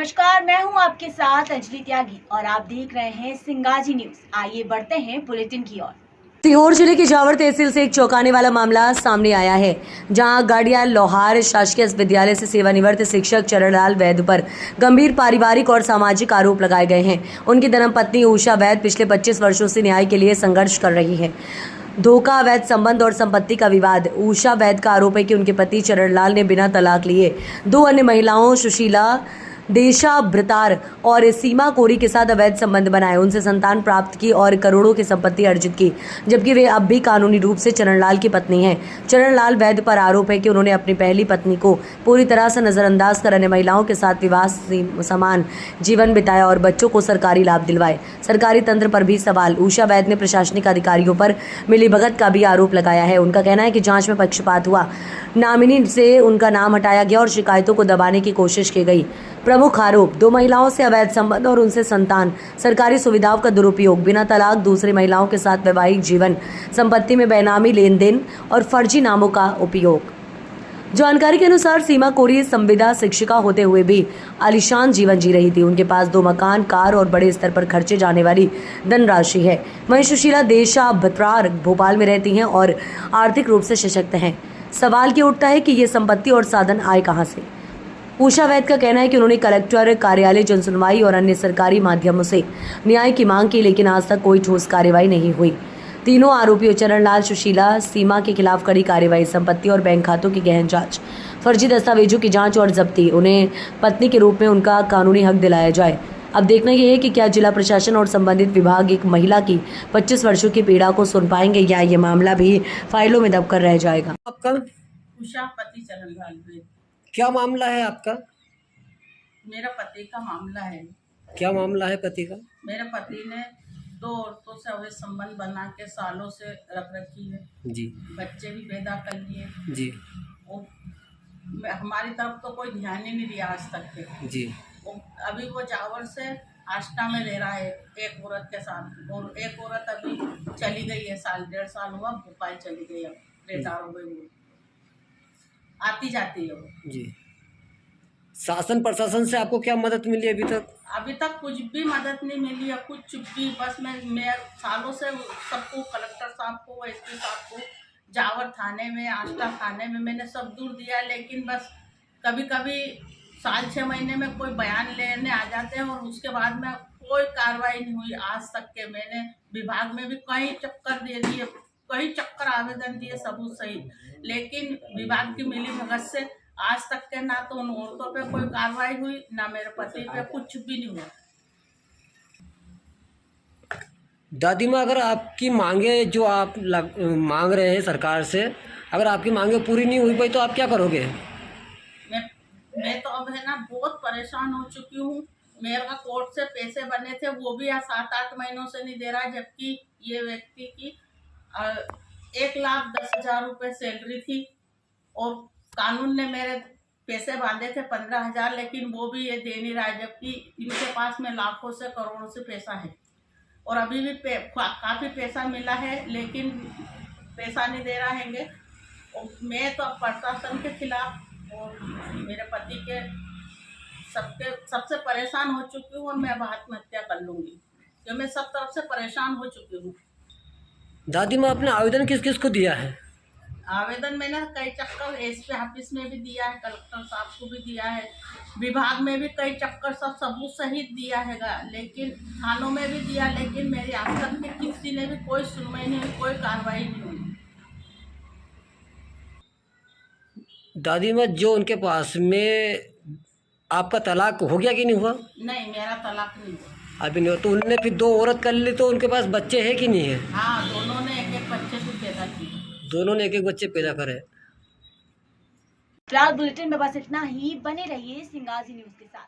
नमस्कार, मैं हूं आपके साथ अंजलि त्यागी और आप देख रहे हैं सिंगाजी न्यूज। आइए बढ़ते हैं बुलेटिन की ओर। सीहोर जिले की जावर तहसील से एक चौंकाने वाला मामला सामने आया है, जहां गाड़िया लोहार शासकीय विद्यालय से सेवानिवृत्त शिक्षक चरणलाल वैद्य पर गंभीर पारिवारिक और सामाजिक आरोप लगाए गए हैं। उनकी धर्मपत्नी उषा वैद्य पिछले 25 वर्षों से न्याय के लिए संघर्ष कर रही है। धोखा, अवैध संबंध और संपत्ति का विवाद। उषा वैद्य का आरोप है कि उनके पति चरणलाल ने बिना तलाक लिए 2 अन्य महिलाओं सुशीला देशाभ्रतार और सीमा कोरी के साथ अवैध संबंध बनाए, उनसे संतान प्राप्त की और करोड़ों की संपत्ति अर्जित की, जबकि वे अब भी कानूनी रूप से चरणलाल की पत्नी हैं। चरणलाल वैद्य पर आरोप है कि उन्होंने अपनी पहली पत्नी को पूरी तरह से नजरअंदाज कर अन्य महिलाओं के साथ विवाह समान जीवन बिताया और बच्चों को सरकारी लाभ दिलवाए। सरकारी तंत्र पर भी सवाल। उषा वैद्य ने प्रशासनिक अधिकारियों पर मिलीभगत का भी आरोप लगाया है। उनका कहना है कि जांच में पक्षपात हुआ, नामिनी से उनका नाम हटाया गया और शिकायतों को दबाने की कोशिश की गई। प्रमुख आरोप 2 महिलाओं से अवैध संबंध और उनसे संतान, सरकारी सुविधाओं का दुरुपयोग, बिना तलाक, दूसरी महिलाओं के साथ वैवाहिक जीवन, संपत्ति में बेनामी लेन देन और फर्जी नामों का उपयोग। जानकारी के अनुसार सीमा कोरी संविदा शिक्षिका होते हुए भी आलीशान जीवन जी रही थी। उनके पास 2 मकान, कार और बड़े स्तर पर खर्चे जाने वाली धनराशि है। वहीं सुशीला देशाभ्रतार भोपाल में रहती हैं और आर्थिक रूप से सशक्त हैं। सवाल ये उठता है कि ये संपत्ति और साधन आए कहां से। उषा वैद्य का कहना है कि उन्होंने कलेक्टर कार्यालय, जनसुनवाई और अन्य सरकारी माध्यमों से न्याय की मांग की, लेकिन आज तक कोई ठोस कार्रवाई नहीं हुई। तीनों आरोपियों चरणलाल, सुशीला, सीमा के खिलाफ कड़ी कार्रवाई, संपत्ति और बैंक खातों की गहन जांच, फर्जी दस्तावेजों की जांच और जब्ती, उन्हें पत्नी के रूप में उनका कानूनी हक दिलाया जाए। अब देखना यह है कि क्या जिला प्रशासन और संबंधित विभाग एक महिला की 25 वर्षों की पीड़ा को सुन पाएंगे या ये मामला भी फाइलों में दबकर रह जाएगा। आपका उषा पति चरणलाल वैद्य। क्या मामला है आपका? मेरा पति का मामला है। क्या मामला है पति का? मेरे पति ने 2 औरतों से अवैध संबंध बना के सालों से रख रखी है जी। बच्चे भी पैदा कर लिए जी। वो हमारी तरफ तो कोई ध्यान ही नहीं दिया आज तक के। जी। अभी वो जावर से आष्टा में रह रहा है एक औरत के साथ, और एक औरत अभी चली गई है, 1.5 साल हुआ, भोपाल चली गई, अब रिटायर हो गई, वो आती जाती है वो। जी। शासन प्रशासन से आपको क्या मदद मिली अभी तक? अभी तक कुछ भी मदद नहीं मिली है, कुछ भी। बस मैं सालों से सबको, कलेक्टर साहब को, एसपी साहब को, जावर थाने में, आष्टा थाने में मैंने सब दूर दिया, लेकिन बस कभी कभी 6 महीने में कोई बयान लेने आ जाते हैं और उसके बाद में कोई कार्रवाई नहीं हुई आज तक के। मैंने विभाग में भी कई चक्कर दे दिए, कई चक्कर आवेदन दिए सबूत सहित, लेकिन विभाग की मिली भगत से आज तक के ना तो उन औरतों पे कोई कार्रवाई हुई, ना मेरे पति पे कुछ भी नहीं हुआ। दादी माँ, अगर आपकी मांगे जो आप मांग रहे हैं सरकार से, अगर आपकी मांगे पूरी नहीं हुई पाई तो आप क्या करोगे? मैं तो अब है ना बहुत परेशान हो चुकी हूँ। मेरा कोर्ट से पैसे बने थे, वो भी 7-8 महीनों से नहीं दे रहा, जबकि ये व्यक्ति की 1,10,000 रुपये सैलरी थी और कानून ने मेरे पैसे बांधे थे 15,000, लेकिन वो भी ये दे नहीं रहा है, जबकि इनके पास में लाखों से करोड़ों से पैसा है और अभी भी काफ़ी पैसा मिला है, लेकिन पैसा नहीं दे रहा है। और मैं तो अब प्रशासन के खिलाफ और मेरे पति के सबसे परेशान हो चुकी हूँ और मैं अब आत्महत्या कर लूँगी, क्योंकि मैं सब तरफ से परेशान हो चुकी हूँ। दादी माँ, आपने आवेदन किस किस को दिया है? आवेदन मैंने कई चक्कर एसपी ऑफिस में भी दिया है, कलेक्टर साहब को भी दिया है, विभाग में भी कई चक्कर सब सबूत सहित दिया हैगा, लेकिन थानों में भी दिया, लेकिन मेरी आज तक के किसी ने भी कोई सुनवाई नहीं हुई, कोई कार्रवाई नहीं हुई। दादी माँ, जो उनके पास में आपका तलाक हो गया कि नहीं हुआ? नहीं, मेरा तलाक नहीं हुआ अभी नहीं हो, तो उनने फिर 2 औरत कर ली, तो उनके पास बच्चे हैं कि नहीं है? हाँ, दोनों ने एक बच्चे को पैदा किए। दोनों ने एक बच्चे पैदा करे। फिलहाल बुलेटिन में बस इतना ही। बने रहिए सिंगाजी न्यूज के साथ।